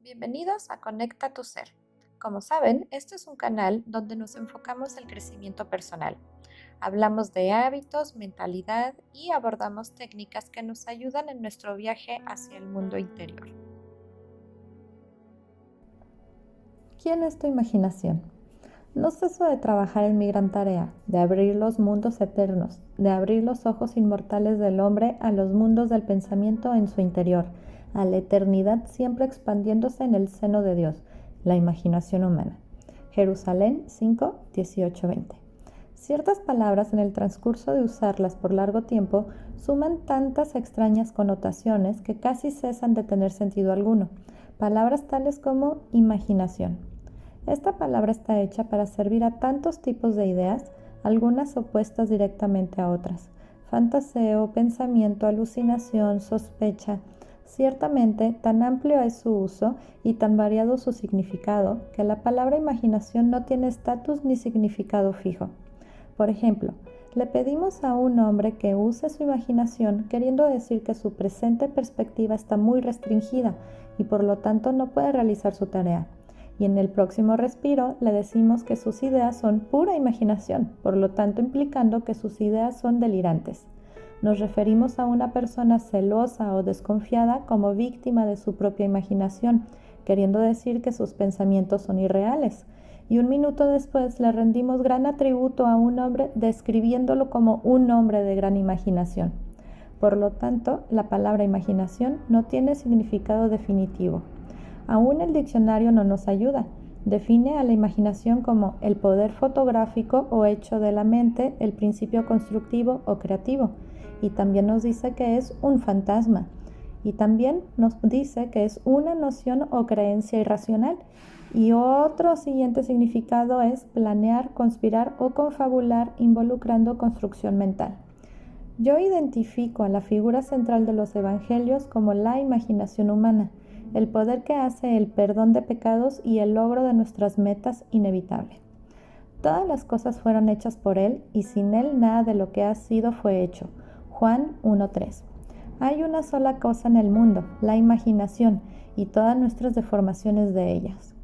Bienvenidos a Conecta tu Ser. Como saben, este es un canal donde nos enfocamos el crecimiento personal. Hablamos de hábitos, mentalidad y abordamos técnicas que nos ayudan en nuestro viaje hacia el mundo interior. ¿Quién es tu imaginación? No ceso de trabajar en mi gran tarea, de abrir los mundos eternos, de abrir los ojos inmortales del hombre a los mundos del pensamiento en su interior, a la eternidad siempre expandiéndose en el seno de Dios, la imaginación humana. Jerusalén 5, 18, 20. Ciertas palabras en el transcurso de usarlas por largo tiempo suman tantas extrañas connotaciones que casi cesan de tener sentido alguno. Palabras tales como imaginación. Esta palabra está hecha para servir a tantos tipos de ideas, algunas opuestas directamente a otras. Fantaseo, pensamiento, alucinación, sospecha. Ciertamente, tan amplio es su uso y tan variado su significado que la palabra imaginación no tiene estatus ni significado fijo. Por ejemplo, le pedimos a un hombre que use su imaginación queriendo decir que su presente perspectiva está muy restringida y por lo tanto no puede realizar su tarea. Y en el próximo respiro le decimos que sus ideas son pura imaginación, por lo tanto implicando que sus ideas son delirantes. Nos referimos a una persona celosa o desconfiada como víctima de su propia imaginación, queriendo decir que sus pensamientos son irreales. Y un minuto después le rendimos gran atributo a un hombre describiéndolo como un hombre de gran imaginación. Por lo tanto, la palabra imaginación no tiene significado definitivo. Aún el diccionario no nos ayuda. Define a la imaginación como el poder fotográfico o hecho de la mente, el principio constructivo o creativo. Y también nos dice que es un fantasma. Y también nos dice que es una noción o creencia irracional. Y otro siguiente significado es planear, conspirar o confabular involucrando construcción mental. Yo identifico a la figura central de los evangelios como la imaginación humana, el poder que hace el perdón de pecados y el logro de nuestras metas inevitable. Todas las cosas fueron hechas por Él y sin Él nada de lo que ha sido fue hecho. Juan 1:3. Hay una sola cosa en el mundo, la imaginación, y todas nuestras deformaciones de ellas.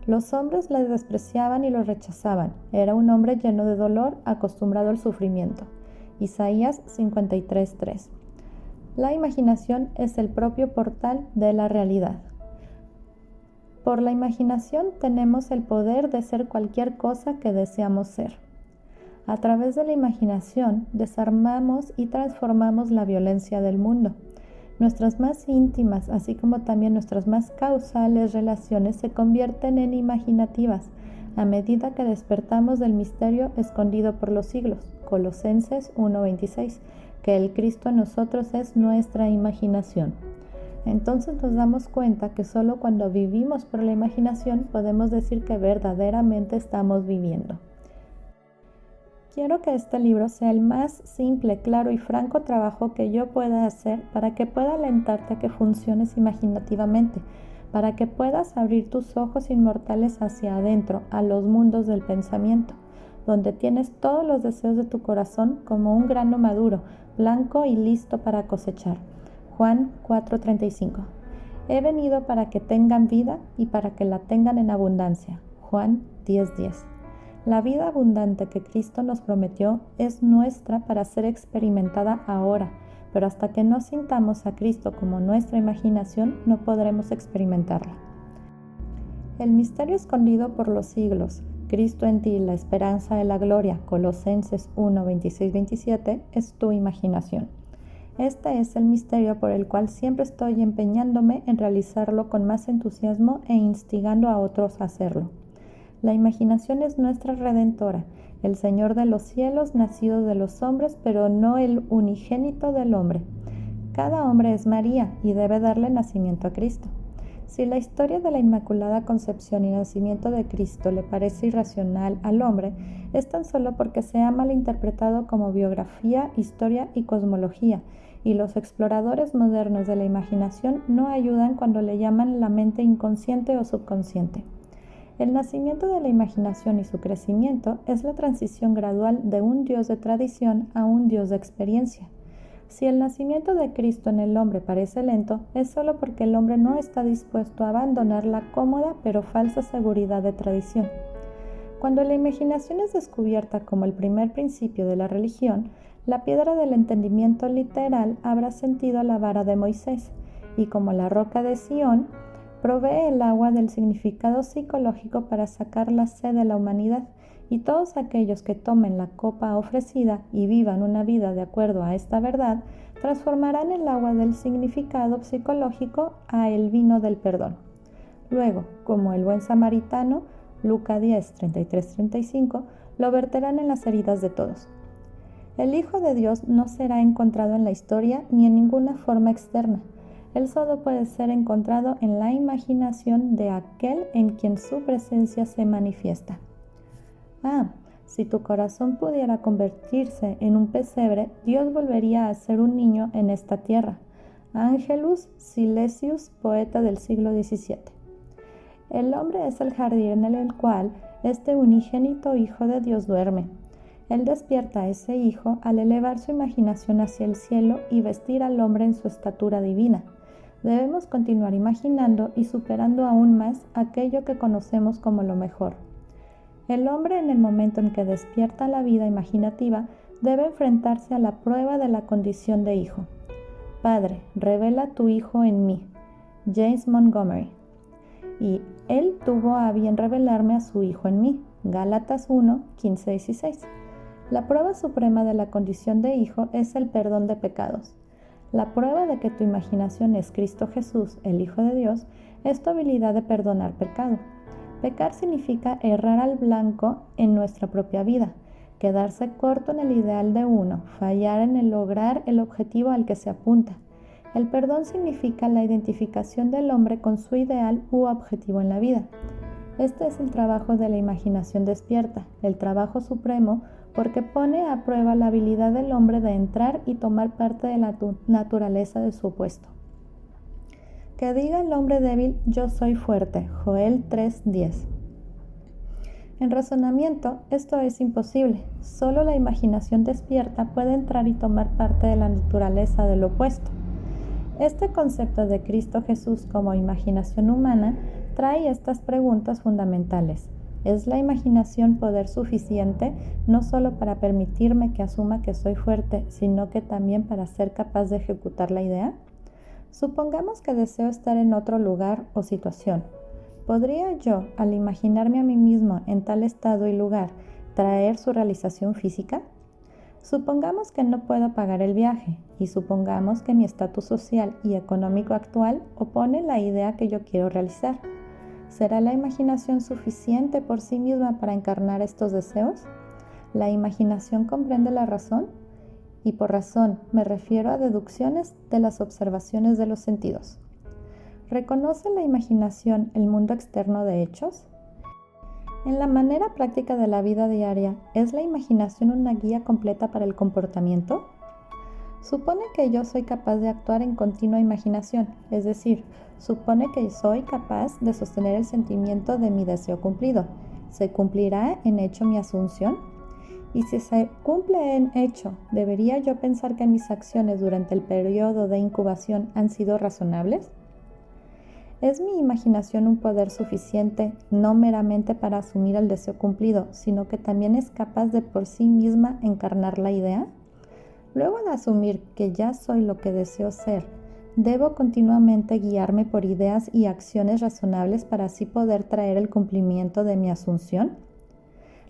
Los hombres le despreciaban y lo rechazaban. Era un hombre lleno de dolor, acostumbrado al sufrimiento. Isaías 53:3. La imaginación es el propio portal de la realidad. Por la imaginación tenemos el poder de ser cualquier cosa que deseamos ser. A través de la imaginación desarmamos y transformamos la violencia del mundo. Nuestras más íntimas, así como también nuestras más causales relaciones se convierten en imaginativas a medida que despertamos del misterio escondido por los siglos. Colosenses 1:26, que el Cristo en nosotros es nuestra imaginación. Entonces nos damos cuenta que solo cuando vivimos por la imaginación podemos decir que verdaderamente estamos viviendo. Quiero que este libro sea el más simple, claro y franco trabajo que yo pueda hacer para que pueda alentarte a que funciones imaginativamente, para que puedas abrir tus ojos inmortales hacia adentro, a los mundos del pensamiento, donde tienes todos los deseos de tu corazón como un grano maduro, blanco y listo para cosechar. Juan 4:35. He venido para que tengan vida y para que la tengan en abundancia. Juan 10:10. La vida abundante que Cristo nos prometió es nuestra para ser experimentada ahora, pero hasta que no sintamos a Cristo como nuestra imaginación, no podremos experimentarla. El misterio escondido por los siglos, Cristo en ti, la esperanza de la gloria, Colosenses 1, 26, 27, es tu imaginación. Este es el misterio por el cual siempre estoy empeñándome en realizarlo con más entusiasmo e instigando a otros a hacerlo. La imaginación es nuestra redentora, el Señor de los cielos, nacido de los hombres, pero no el unigénito del hombre. Cada hombre es María y debe darle nacimiento a Cristo. Si la historia de la Inmaculada Concepción y nacimiento de Cristo le parece irracional al hombre, es tan solo porque se ha malinterpretado como biografía, historia y cosmología, y los exploradores modernos de la imaginación no ayudan cuando le llaman la mente inconsciente o subconsciente. El nacimiento de la imaginación y su crecimiento es la transición gradual de un Dios de tradición a un Dios de experiencia. Si el nacimiento de Cristo en el hombre parece lento, es solo porque el hombre no está dispuesto a abandonar la cómoda pero falsa seguridad de tradición. Cuando la imaginación es descubierta como el primer principio de la religión, la piedra del entendimiento literal habrá sentido la vara de Moisés, y como la roca de Sión, provee el agua del significado psicológico para sacar la sed de la humanidad, y todos aquellos que tomen la copa ofrecida y vivan una vida de acuerdo a esta verdad, transformarán el agua del significado psicológico a el vino del perdón. Luego, como el buen samaritano, Lucas 10, 33-35, lo verterán en las heridas de todos. El Hijo de Dios no será encontrado en la historia ni en ninguna forma externa. Él solo puede ser encontrado en la imaginación de aquel en quien su presencia se manifiesta. Si tu corazón pudiera convertirse en un pesebre, Dios volvería a ser un niño en esta tierra. Angelus Silesius, poeta del siglo XVII. El hombre es el jardín en el cual este unigénito Hijo de Dios duerme. Él despierta a ese Hijo al elevar su imaginación hacia el cielo y vestir al hombre en su estatura divina. Debemos continuar imaginando y superando aún más aquello que conocemos como lo mejor. El hombre, en el momento en que despierta la vida imaginativa, debe enfrentarse a la prueba de la condición de hijo. Padre, revela tu Hijo en mí. James Montgomery. Y Él tuvo a bien revelarme a su Hijo en mí. Gálatas 1, 15-16. La prueba suprema de la condición de hijo es el perdón de pecados. La prueba de que tu imaginación es Cristo Jesús, el Hijo de Dios, es tu habilidad de perdonar pecado. Pecar significa errar al blanco en nuestra propia vida, quedarse corto en el ideal de uno, fallar en el lograr el objetivo al que se apunta. El perdón significa la identificación del hombre con su ideal u objetivo en la vida. Este es el trabajo de la imaginación despierta, el trabajo supremo, porque pone a prueba la habilidad del hombre de entrar y tomar parte de la naturaleza de su opuesto. Que diga el hombre débil, yo soy fuerte. Joel 3:10. En razonamiento, esto es imposible. Solo la imaginación despierta puede entrar y tomar parte de la naturaleza del opuesto. Este concepto de Cristo Jesús como imaginación humana trae estas preguntas fundamentales. ¿Es la imaginación poder suficiente no solo para permitirme que asuma que soy fuerte, sino que también para ser capaz de ejecutar la idea? Supongamos que deseo estar en otro lugar o situación. ¿Podría yo, al imaginarme a mí mismo en tal estado y lugar, traer su realización física? Supongamos que no puedo pagar el viaje y supongamos que mi estatus social y económico actual opone la idea que yo quiero realizar. ¿Será la imaginación suficiente por sí misma para encarnar estos deseos? ¿La imaginación comprende la razón? Y por razón me refiero a deducciones de las observaciones de los sentidos. ¿Reconoce la imaginación el mundo externo de hechos? En la manera práctica de la vida diaria, ¿es la imaginación una guía completa para el comportamiento? Supone que yo soy capaz de actuar en continua imaginación, es decir, supone que soy capaz de sostener el sentimiento de mi deseo cumplido. ¿Se cumplirá en hecho mi asunción? Y si se cumple en hecho, ¿debería yo pensar que mis acciones durante el periodo de incubación han sido razonables? ¿Es mi imaginación un poder suficiente no meramente para asumir el deseo cumplido, sino que también es capaz de por sí misma encarnar la idea? Luego de asumir que ya soy lo que deseo ser, ¿debo continuamente guiarme por ideas y acciones razonables para así poder traer el cumplimiento de mi asunción?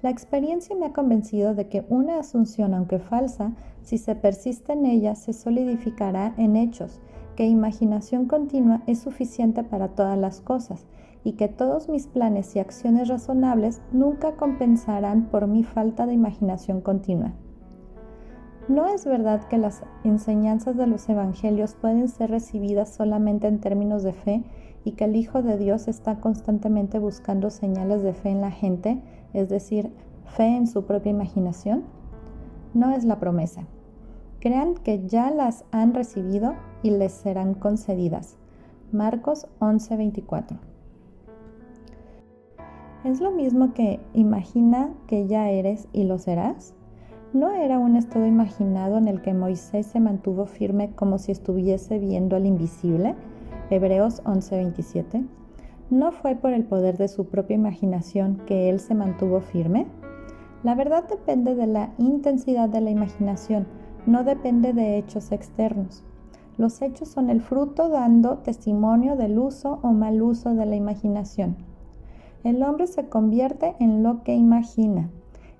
La experiencia me ha convencido de que una asunción, aunque falsa, si se persiste en ella, se solidificará en hechos, que imaginación continua es suficiente para todas las cosas, y que todos mis planes y acciones razonables nunca compensarán por mi falta de imaginación continua. ¿No es verdad que las enseñanzas de los evangelios pueden ser recibidas solamente en términos de fe y que el Hijo de Dios está constantemente buscando señales de fe en la gente, es decir, fe en su propia imaginación? No es la promesa. Crean que ya las han recibido y les serán concedidas. Marcos 11:24. ¿Es lo mismo que imagina que ya eres y lo serás? no era un estado imaginado en el que Moisés se mantuvo firme como si estuviese viendo al invisible. Hebreos 11:27. ¿No fue por el poder de su propia imaginación que él se mantuvo firme? La verdad depende de la intensidad de la imaginación, no depende de hechos externos. Los hechos son el fruto dando testimonio del uso o mal uso de la imaginación. El hombre se convierte en lo que imagina.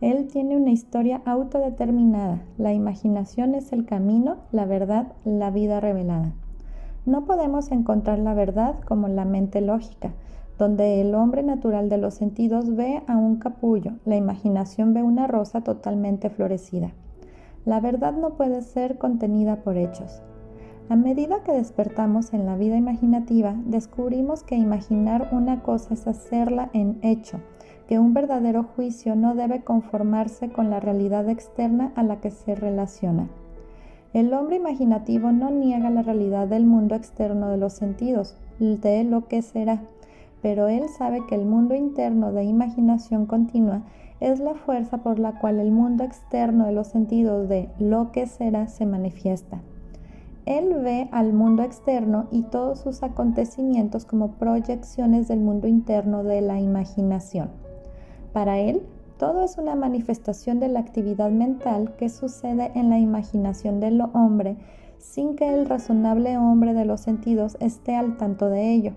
Él tiene una historia autodeterminada. La imaginación es el camino, la verdad, la vida revelada. No podemos encontrar la verdad como la mente lógica, donde el hombre natural de los sentidos ve a un capullo, la imaginación ve una rosa totalmente florecida. La verdad no puede ser contenida por hechos. A medida que despertamos en la vida imaginativa, descubrimos que imaginar una cosa es hacerla en hecho, que un verdadero juicio no debe conformarse con la realidad externa a la que se relaciona. El hombre imaginativo no niega la realidad del mundo externo de los sentidos, de lo que será, pero él sabe que el mundo interno de imaginación continua es la fuerza por la cual el mundo externo de los sentidos de lo que será se manifiesta. Él ve al mundo externo y todos sus acontecimientos como proyecciones del mundo interno de la imaginación. Para él, todo es una manifestación de la actividad mental que sucede en la imaginación del hombre sin que el razonable hombre de los sentidos esté al tanto de ello.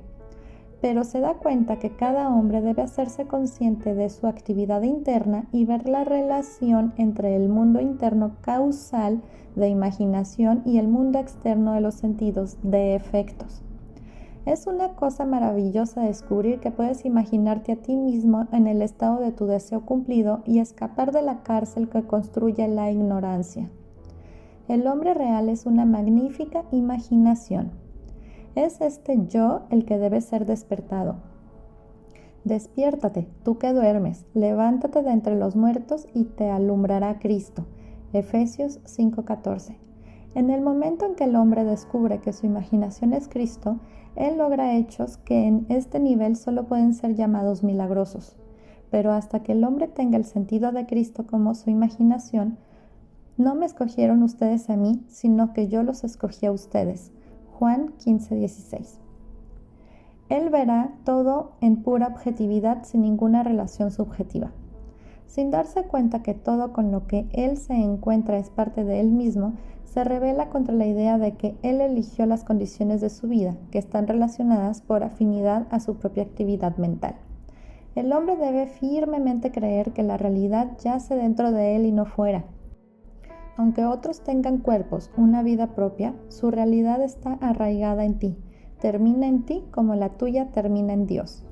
Pero se da cuenta que cada hombre debe hacerse consciente de su actividad interna y ver la relación entre el mundo interno causal de imaginación y el mundo externo de los sentidos de efectos. Es una cosa maravillosa descubrir que puedes imaginarte a ti mismo en el estado de tu deseo cumplido y escapar de la cárcel que construye la ignorancia. El hombre real es una magnífica imaginación. Es este yo el que debe ser despertado. Despiértate, tú que duermes, levántate de entre los muertos y te alumbrará Cristo. Efesios 5:14. En el momento en que el hombre descubre que su imaginación es Cristo, él logra hechos que en este nivel solo pueden ser llamados milagrosos. Pero hasta que el hombre tenga el sentido de Cristo como su imaginación, no me escogieron ustedes a mí, sino que yo los escogí a ustedes. Juan 15:16. Él verá todo en pura objetividad sin ninguna relación subjetiva. Sin darse cuenta que todo con lo que él se encuentra es parte de él mismo, se rebela contra la idea de que él eligió las condiciones de su vida, que están relacionadas por afinidad a su propia actividad mental. El hombre debe firmemente creer que la realidad yace dentro de él y no fuera. Aunque otros tengan cuerpos, una vida propia, su realidad está arraigada en ti, termina en ti como la tuya termina en Dios.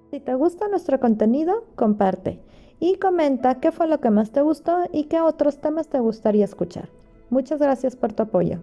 Si te gusta nuestro contenido, comparte y comenta qué fue lo que más te gustó y qué otros temas te gustaría escuchar. Muchas gracias por tu apoyo.